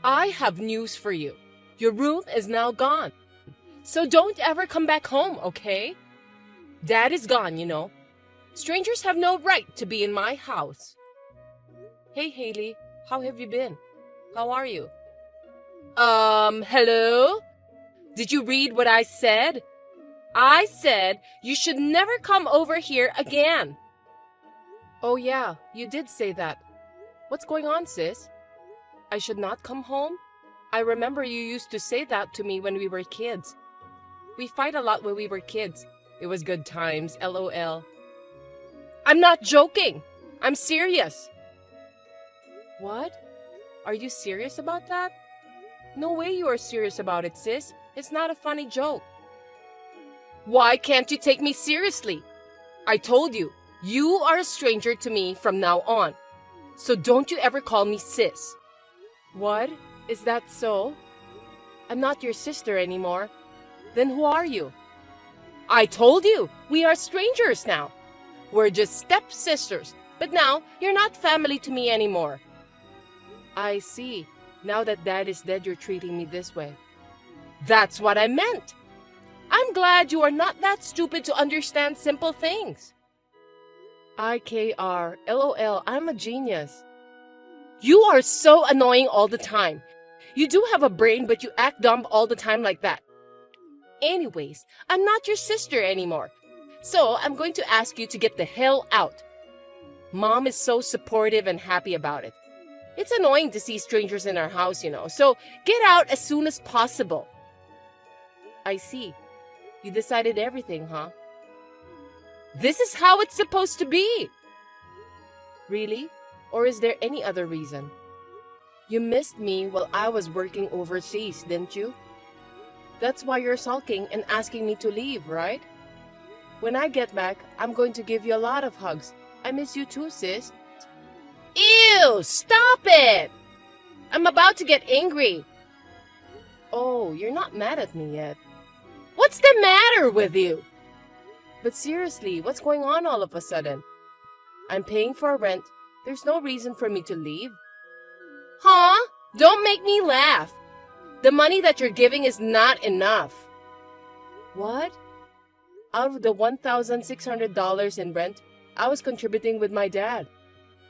I have news for you. Your room is now gone. So don't ever come back home, okay? Dad is gone, you know. Strangers have no right to be in my house. Hey, Haley, how have you been? How are you? Hello? Did you read what I said? I said you should never come over here again. Oh yeah, you did say that. What's going on, sis? I should not come home? I remember you used to say that to me when we were kids. We fight a lot when we were kids. It was good times, LOL. I'm not joking. I'm serious. What? Are you serious about that? No way you are serious about it, sis. It's not a funny joke. Why can't you take me seriously? I told you, you are a stranger to me from now on. So don't you ever call me sis. What? Is that so? I'm not your sister anymore. Then who are you? I told you, we are strangers now. We're just stepsisters, but now you're not family to me anymore. I see. Now that Dad is dead, you're treating me this way. That's what I meant. I'm glad you are not that stupid to understand simple things. IKR, LOL, I'm a genius. You are so annoying all the time. You do have a brain, but you act dumb all the time like that. Anyways, I'm not your sister anymore. So I'm going to ask you to get the hell out. Mom is so supportive and happy about it. It's annoying to see strangers in our house, you know, so get out as soon as possible. I see. You decided everything, huh? This is how it's supposed to be. Really? Or is there any other reason? You missed me while I was working overseas, didn't you? That's why you're sulking and asking me to leave, right? When I get back, I'm going to give you a lot of hugs. I miss you too, sis. Ew! Stop it! I'm about to get angry. Oh, you're not mad at me yet. What's the matter with you? But seriously, what's going on all of a sudden? I'm paying for rent. There's no reason for me to leave. Huh? Don't make me laugh. The money that you're giving is not enough. What? Out of the $1,600 in rent, I was contributing with my dad.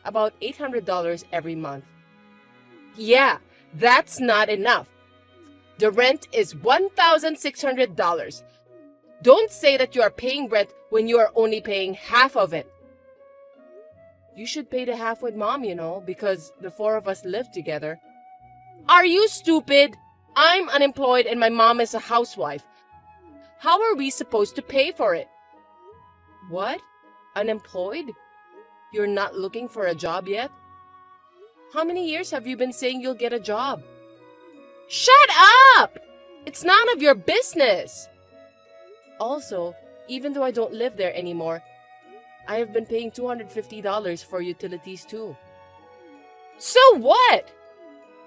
About $800 every month. Yeah, that's not enough. The rent is $1,600. Don't say that you are paying rent when you are only paying half of it. You should pay the half with Mom, you know, because the four of us live together. Are you stupid? I'm unemployed and my mom is a housewife. How are we supposed to pay for it? What? Unemployed? You're not looking for a job yet? How many years have you been saying you'll get a job? Shut up! It's none of your business. Also, even though I don't live there anymore, I have been paying $250 for utilities too. So what?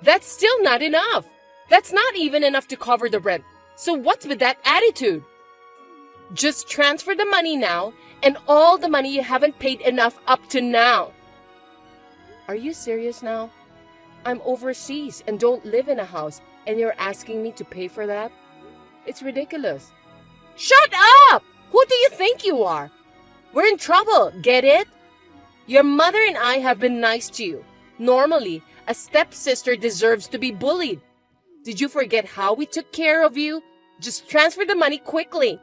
That's still not enough. That's not even enough to cover the rent. So what's with that attitude? Just transfer the money now and all the money you haven't paid enough up to now. Are you serious now? I'm overseas and don't live in a house and you're asking me to pay for that? It's ridiculous. Shut up! Who do you think you are? We're in trouble, get it? Your mother and I have been nice to you. Normally, a stepsister deserves to be bullied. Did you forget how we took care of you? Just transfer the money quickly.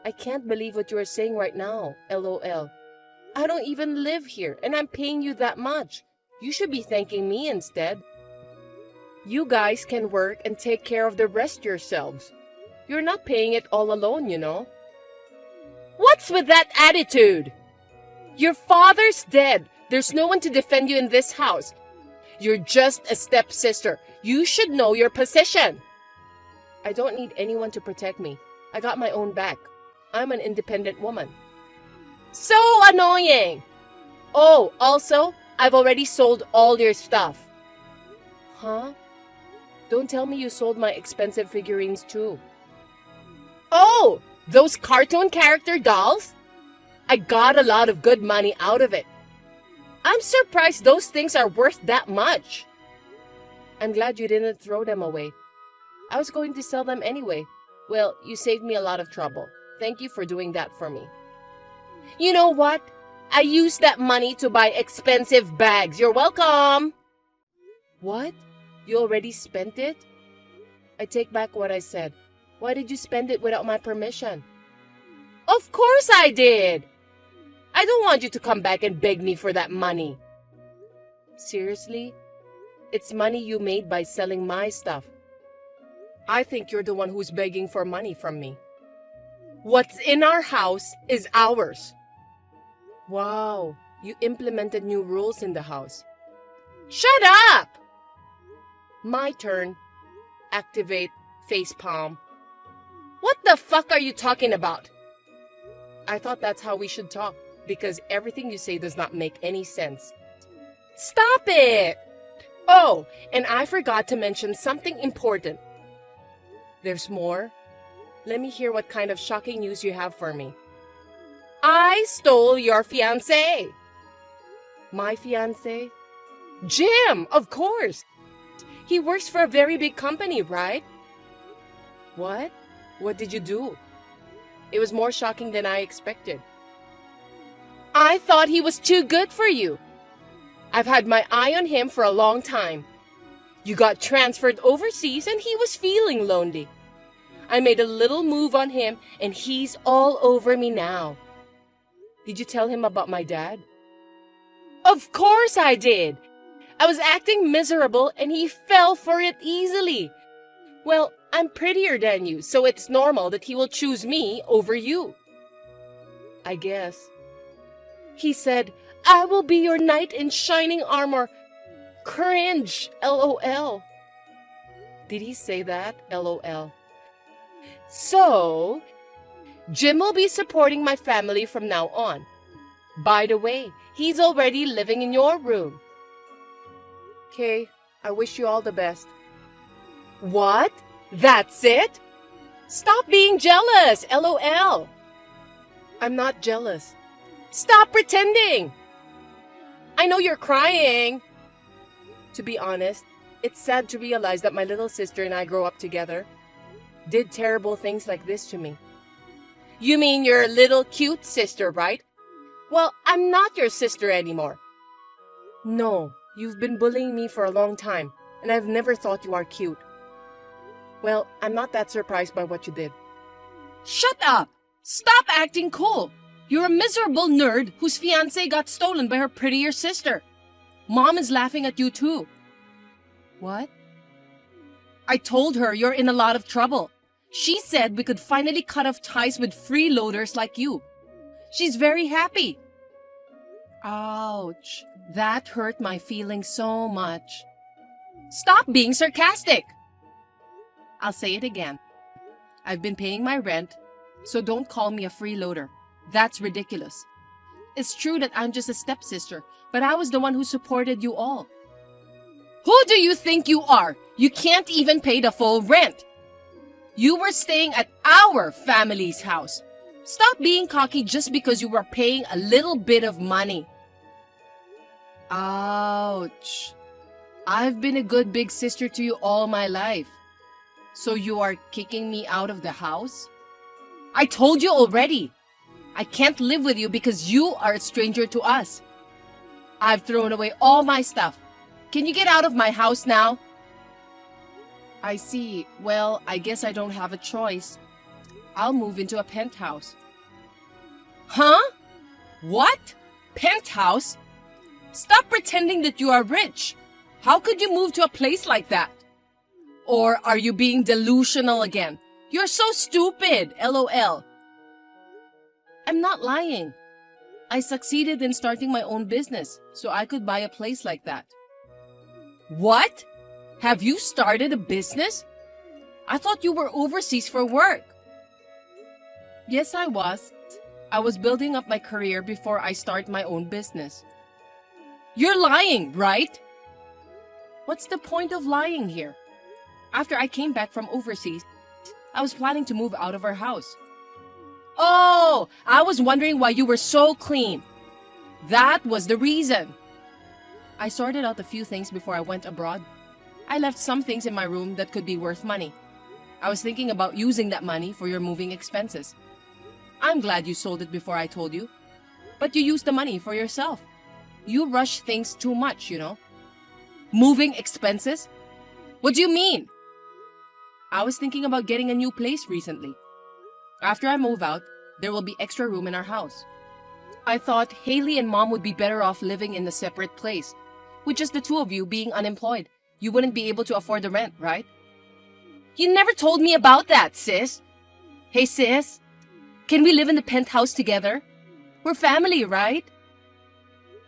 I can't believe what you are saying right now, LOL. I don't even live here and I'm paying you that much. You should be thanking me instead. You guys can work and take care of the rest yourselves. You're not paying it all alone, you know. What's with that attitude? Your father's dead. There's no one to defend you in this house. You're just a stepsister. You should know your position. I don't need anyone to protect me. I got my own back. I'm an independent woman. So annoying! Oh, also, I've already sold all your stuff. Huh? Don't tell me you sold my expensive figurines too. Oh, those cartoon character dolls? I got a lot of good money out of it. I'm surprised those things are worth that much. I'm glad you didn't throw them away. I was going to sell them anyway. Well, you saved me a lot of trouble. Thank you for doing that for me. You know what? I used that money to buy expensive bags. You're welcome. What? You already spent it? I take back what I said. Why did you spend it without my permission? Of course I did. I don't want you to come back and beg me for that money. Seriously? It's money you made by selling my stuff. I think you're the one who's begging for money from me. What's in our house is ours. Wow, you implemented new rules in the house. Shut up! My turn. Activate facepalm. What the fuck are you talking about? I thought that's how we should talk, because everything you say does not make any sense. Stop it! Oh, and I forgot to mention something important. There's more? Let me hear what kind of shocking news you have for me. I stole your fiancé. My fiancé? Jim, of course. He works for a very big company, right? What? What did you do? It was more shocking than I expected. I thought he was too good for you. I've had my eye on him for a long time. You got transferred overseas and he was feeling lonely. I made a little move on him and he's all over me now. Did you tell him about my dad? Of course I did. I was acting miserable and he fell for it easily. Well, I'm prettier than you, so it's normal that he will choose me over you. I guess. He said, I will be your knight in shining armor. Cringe, LOL. Did he say that? LOL. So, Jim will be supporting my family from now on. By the way, he's already living in your room. Okay, I wish you all the best. What? That's it? Stop being jealous, LOL. I'm not jealous. Stop pretending. I know you're crying. To be honest, it's sad to realize that my little sister and I grow up together. Did terrible things like this to me. You mean your little cute sister, right? Well, I'm not your sister anymore. No, you've been bullying me for a long time, and I've never thought you are cute. Well, I'm not that surprised by what you did. Shut up! Stop acting cool! You're a miserable nerd whose fiancé got stolen by her prettier sister. Mom is laughing at you too. What? I told her you're in a lot of trouble. She said we could finally cut off ties with freeloaders like you. She's very happy. Ouch. That hurt my feelings so much. Stop being sarcastic. I'll say it again. I've been paying my rent, so don't call me a freeloader. That's ridiculous. It's true that I'm just a stepsister, but I was the one who supported you all. Who do you think you are? You can't even pay the full rent. You were staying at our family's house. Stop being cocky just because you were paying a little bit of money. Ouch. I've been a good big sister to you all my life. So you are kicking me out of the house? I told you already. I can't live with you because you are a stranger to us. I've thrown away all my stuff. Can you get out of my house now? I see. Well, I guess I don't have a choice. I'll move into a penthouse. Huh? What? Penthouse? Stop pretending that you are rich. How could you move to a place like that? Or are you being delusional again? You're so stupid, LOL. I'm not lying. I succeeded in starting my own business, so I could buy a place like that. What? Have you started a business? I thought you were overseas for work. Yes, I was. I was building up my career before I start my own business. You're lying, right? What's the point of lying here? After I came back from overseas, I was planning to move out of our house. Oh, I was wondering why you were so clean. That was the reason. I sorted out a few things before I went abroad. I left some things in my room that could be worth money. I was thinking about using that money for your moving expenses. I'm glad you sold it before I told you. But you used the money for yourself. You rush things too much, you know. Moving expenses? What do you mean? I was thinking about getting a new place recently. After I move out, there will be extra room in our house. I thought Haley and Mom would be better off living in a separate place. With just the two of you being unemployed, you wouldn't be able to afford the rent, right? You never told me about that, sis. Hey, sis, can we live in the penthouse together? We're family, right?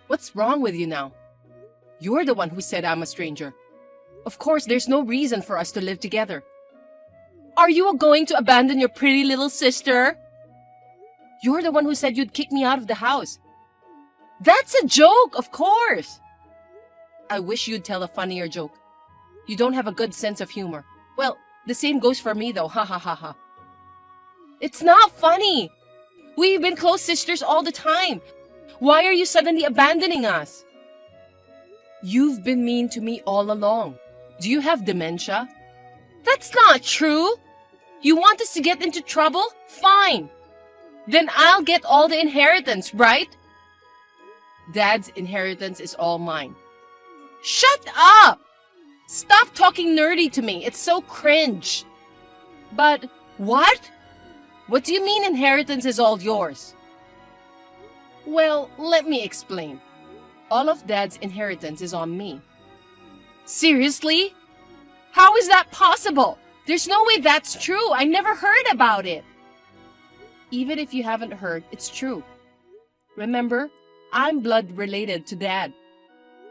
What's wrong with you now? You're the one who said I'm a stranger. Of course, there's no reason for us to live together. Are you going to abandon your pretty little sister? You're the one who said you'd kick me out of the house. That's a joke, of course. I wish you'd tell a funnier joke. You don't have a good sense of humor. Well, the same goes for me though, ha ha ha ha. It's not funny. We've been close sisters all the time. Why are you suddenly abandoning us? You've been mean to me all along. Do you have dementia? That's not true. You want us to get into trouble? Fine. Then I'll get all the inheritance, right? Dad's inheritance is all mine. Shut up! Stop talking nerdy to me. It's so cringe. But what? What do you mean inheritance is all yours? Well, let me explain. All of Dad's inheritance is on me. Seriously? How is that possible? There's no way that's true. I never heard about it. Even if you haven't heard, it's true. Remember, I'm blood related to Dad.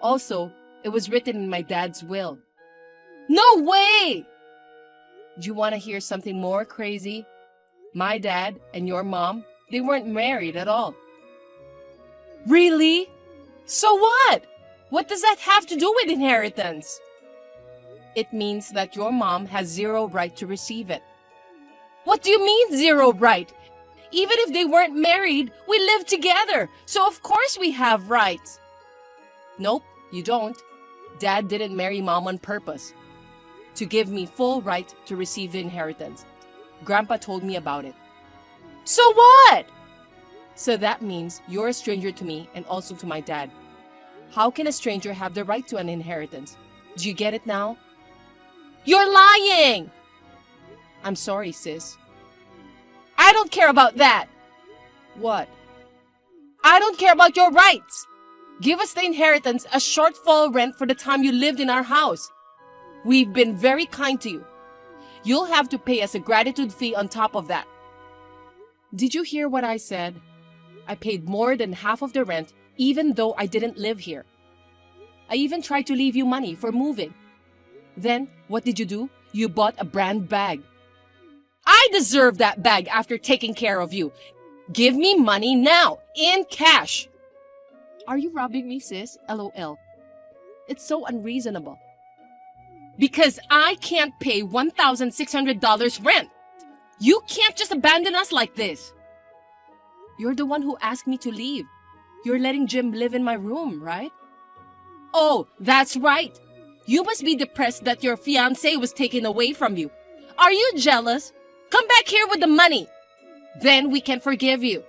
Also, it was written in my dad's will. No way! Do you want to hear something more crazy? My dad and your mom, they weren't married at all. Really? So what? What does that have to do with inheritance? It means that your mom has zero right to receive it. What do you mean zero right? Even if they weren't married, we live together, so of course we have rights. Nope, you don't. Dad didn't marry Mom on purpose. To give me full right to receive the inheritance. Grandpa told me about it. So what? So that means you're a stranger to me and also to my dad. How can a stranger have the right to an inheritance? Do you get it now? You're lying! I'm sorry, sis. I don't care about that. What? I don't care about your rights. Give us the inheritance as shortfall rent for the time you lived in our house. We've been very kind to you. You'll have to pay us a gratitude fee on top of that. Did you hear what I said? I paid more than half of the rent even though I didn't live here. I even tried to leave you money for moving. Then, what did you do? You bought a brand bag. I deserve that bag after taking care of you. Give me money now, in cash. Are you robbing me, sis? LOL. It's so unreasonable. Because I can't pay $1,600 rent. You can't just abandon us like this. You're the one who asked me to leave. You're letting Jim live in my room, right? Oh, that's right. You must be depressed that your fiancé was taken away from you. Are you jealous? Come back here with the money. Then we can forgive you.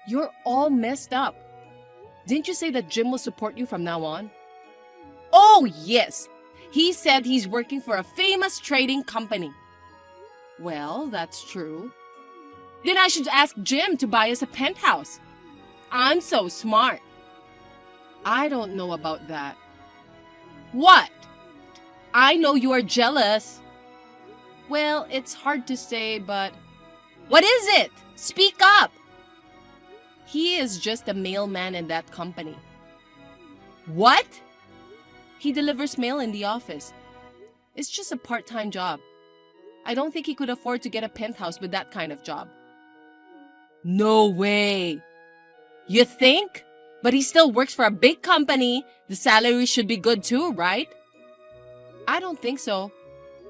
You're all messed up. Didn't you say that Jim will support you from now on? Oh, yes. He said he's working for a famous trading company. Well, that's true. Then I should ask Jim to buy us a penthouse. I'm so smart. I don't know about that. What? I know you are jealous. Well, it's hard to say, but... What is it? Speak up! He is just a mailman in that company. What? He delivers mail in the office. It's just a part-time job. I don't think he could afford to get a penthouse with that kind of job. No way! You think? But he still works for a big company. The salary should be good too, right? I don't think so.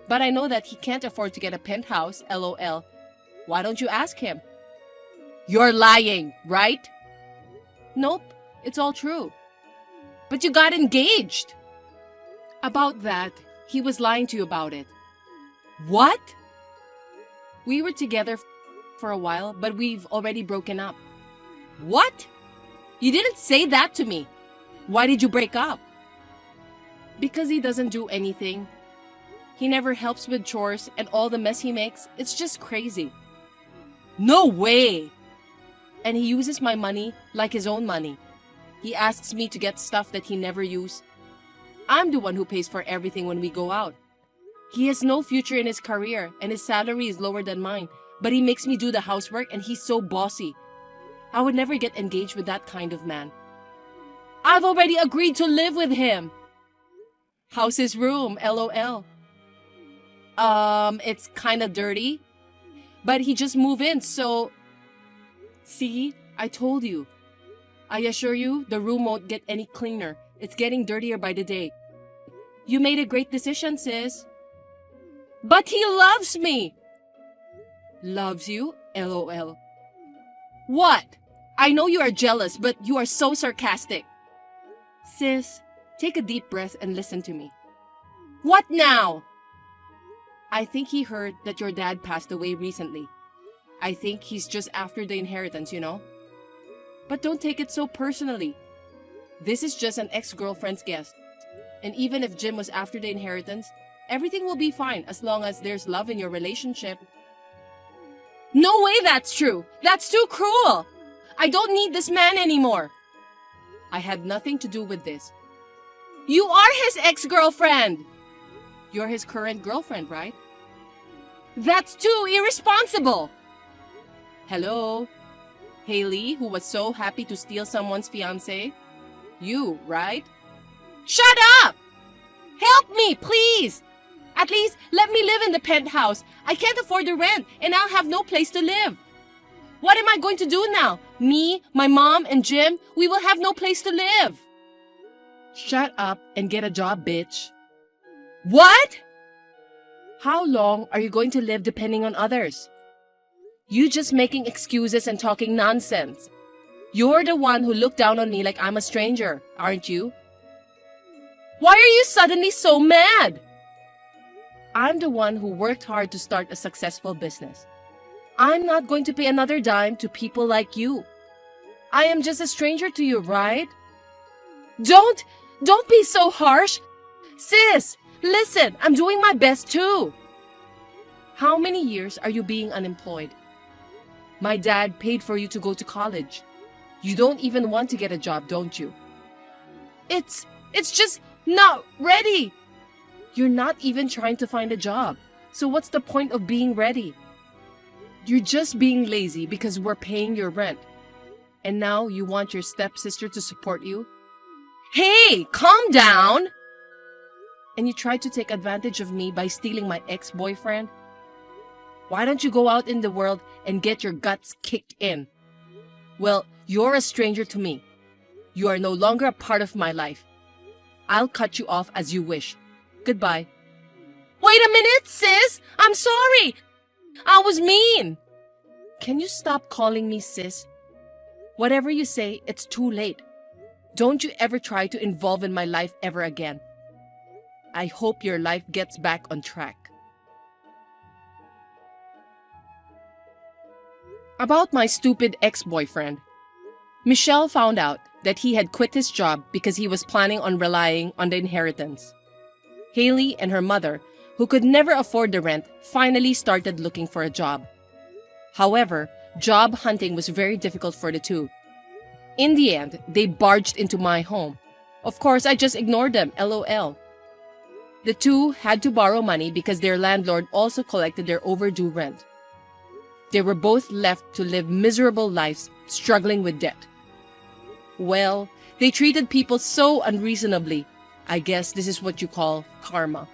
But I know that he can't afford to get a penthouse, LOL. Why don't you ask him? You're lying, right? Nope, it's all true. But you got engaged. About that, he was lying to you about it. What? We were together for a while, but we've already broken up. What? You didn't say that to me. Why did you break up? Because he doesn't do anything. He never helps with chores, and all the mess he makes, it's just crazy. No way! And he uses my money like his own money. He asks me to get stuff that he never used. I'm the one who pays for everything when we go out. He has no future in his career, and his salary is lower than mine, but he makes me do the housework, and he's so bossy. I would never get engaged with that kind of man. I've already agreed to live with him. How's his room? LOL. It's kinda dirty. But he just moved in, so... See? I told you. I assure you, the room won't get any cleaner. It's getting dirtier by the day. You made a great decision, sis. But he loves me. Loves you? LOL. What? I know you are jealous, but you are so sarcastic. Sis, take a deep breath and listen to me. What now? I think he heard that your dad passed away recently. I think he's just after the inheritance, you know? But don't take it so personally. This is just an ex-girlfriend's guess. And even if Jim was after the inheritance, everything will be fine as long as there's love in your relationship. No way that's true. That's too cruel. I don't need this man anymore. I had nothing to do with this. You are his ex-girlfriend. You're his current girlfriend, right? That's too irresponsible. Hello? Haley, who was so happy to steal someone's fiancé? You, right? Shut up! Help me, please! At least let me live in the penthouse. I can't afford the rent, and I'll have no place to live. What am I going to do now? Me, my mom, and Jim, we will have no place to live. Shut up and get a job, bitch. What? How long are you going to live depending on others? You just making excuses and talking nonsense. You're the one who looked down on me like I'm a stranger, aren't you? Why are you suddenly so mad? I'm the one who worked hard to start a successful business. I'm not going to pay another dime to people like you. I am just a stranger to you, right? Don't be so harsh. Sis, listen, I'm doing my best too. How many years are you being unemployed? My dad paid for you to go to college. You don't even want to get a job, don't you? It's just not ready. You're not even trying to find a job. So what's the point of being ready? You're just being lazy because we're paying your rent. And now you want your stepsister to support you? Hey, calm down. And you tried to take advantage of me by stealing my ex-boyfriend? Why don't you go out in the world and get your guts kicked in? Well, you're a stranger to me. You are no longer a part of my life. I'll cut you off as you wish. Goodbye. Wait a minute, sis. I'm sorry. I was mean. Can you stop calling me sis? Whatever you say, it's too late. Don't you ever try to involve in my life ever again. I hope your life gets back on track. About my stupid ex-boyfriend. Michelle found out that he had quit his job because he was planning on relying on the inheritance. Haley and her mother, who could never afford the rent, finally started looking for a job. However, job hunting was very difficult for the two. In the end, they barged into my home. Of course, I just ignored them, LOL. The two had to borrow money because their landlord also collected their overdue rent. They were both left to live miserable lives, struggling with debt. Well, they treated people so unreasonably. I guess this is what you call karma.